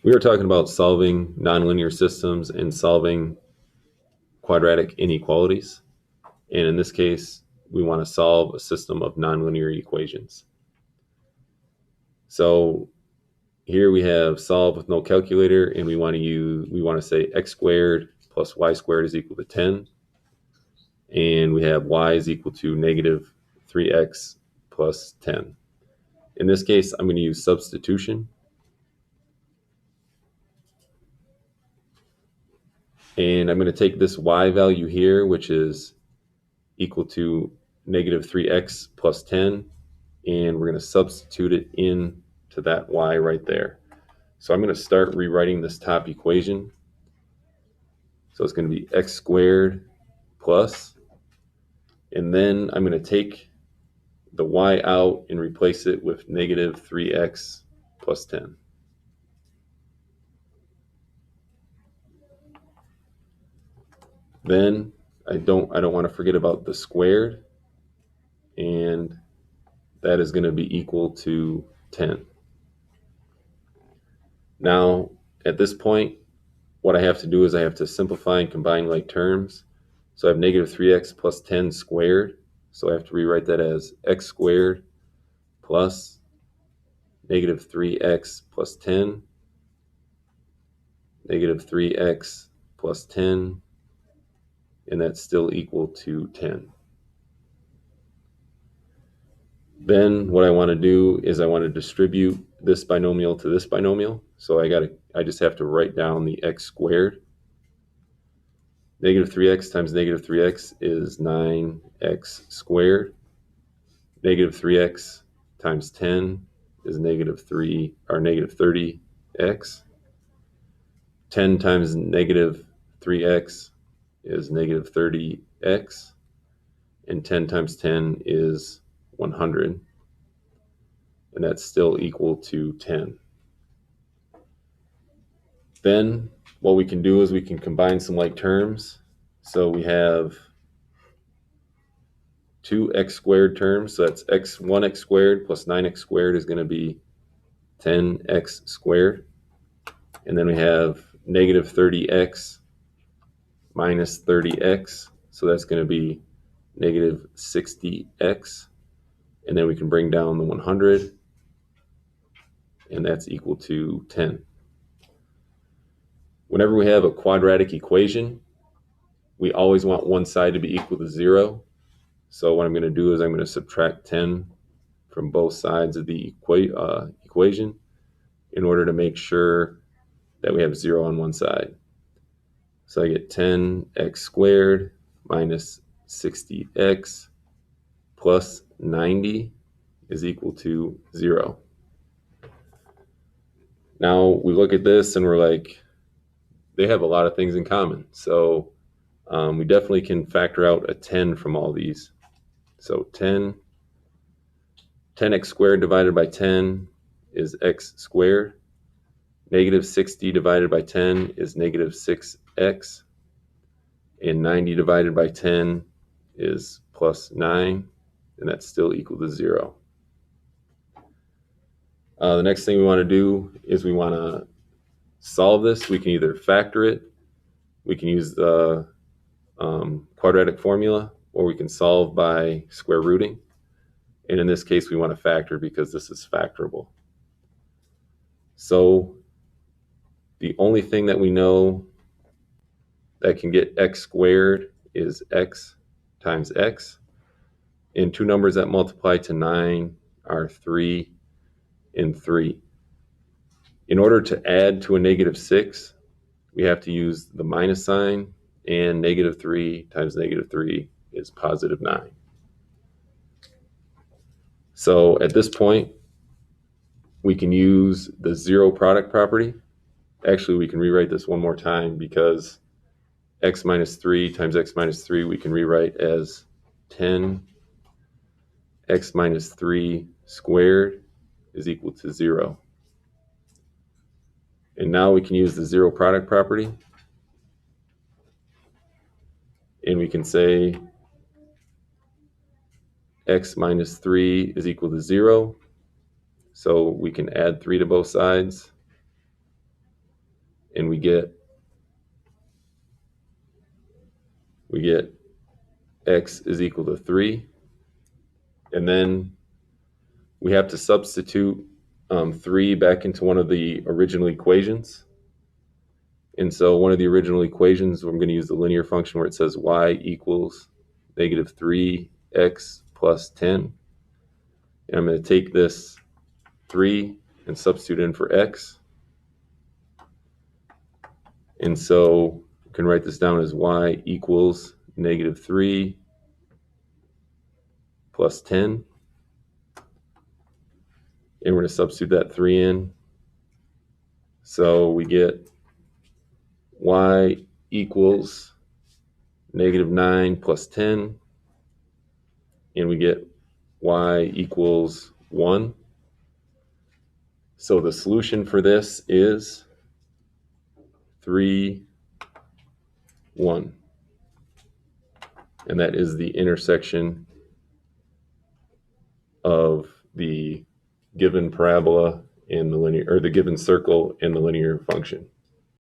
We were talking about solving nonlinear systems and solving quadratic inequalities. And in this case, we want to solve a system of nonlinear equations. So here we have solve with no calculator, and we want to say x squared plus y squared is equal to 10. And we have y is equal to negative 3x plus 10. In this case, I'm going to use substitution. And I'm going to take this y value here, which is equal to negative 3x plus 10, and we're going to substitute it in to that y right there. So I'm going to start rewriting this top equation. So it's going to be x squared plus, and then I'm going to take the y out and replace it with negative 3x plus 10. Then I don't want to forget about the squared, and that is going to be equal to 10. Now, at this point, what I have to do is I have to simplify and combine like terms. So I have negative 3x plus 10 squared. So I have to rewrite that as x squared plus negative 3x plus 10, negative 3x plus 10, and that's still equal to 10. Then what I want to do is I want to distribute this binomial to this binomial. So I just have to write down the x squared. Negative 3x times negative 3x is 9x squared. Negative 3x times 10 is negative 30x. 10 times negative 3x is negative 30x. And 10 times 10 is 100. And that's still equal to 10. Then what we can do is we can combine some like terms. So we have two x squared terms. So that's 1x squared plus 9x squared is going to be 10x squared. And then we have negative 30x minus 30x. So that's going to be negative 60x. And then we can bring down the 100, and that's equal to 10. Whenever we have a quadratic equation, we always want one side to be equal to 0. So what I'm going to do is I'm going to subtract 10 from both sides of the equation in order to make sure that we have 0 on one side. So I get 10x squared minus 60x plus 90 is equal to 0. Now we look at this and we're like, they have a lot of things in common. So we definitely can factor out a 10 from all these. So 10x squared divided by 10 is x squared. Negative 60 divided by 10 is negative 6x. And 90 divided by 10 is plus 9. And that's still equal to 0. The next thing we want to do is we want to solve this. We can either factor it, we can use the quadratic formula, or we can solve by square rooting. And in this case, we want to factor because this is factorable. So the only thing that we know that can get x squared is x times x. And two numbers that multiply to 9 are 3 and 3. In order to add to a negative 6, we have to use the minus sign, and negative 3 times negative 3 is positive 9. So at this point, we can use the zero product property. Actually, we can rewrite this one more time because x minus 3 times x minus 3 we can rewrite as 10 x minus 3 squared is equal to 0. And now we can use the zero product property. And we can say x minus 3 is equal to 0. So we can add 3 to both sides. and we get x is equal to 3. And then we have to substitute 3 back into one of the original equations. And so one of the original equations, I'm going to use the linear function where it says y equals negative 3x plus 10. And I'm going to take this 3 and substitute in for x. And so we can write this down as y equals negative 3 plus 10. And we're going to substitute that 3 in. So we get y equals negative 9 plus 10. And we get y equals 1. So the solution for this is 3, 1. And that is the intersection of the given parabola and the linear, or the given circle and the linear function.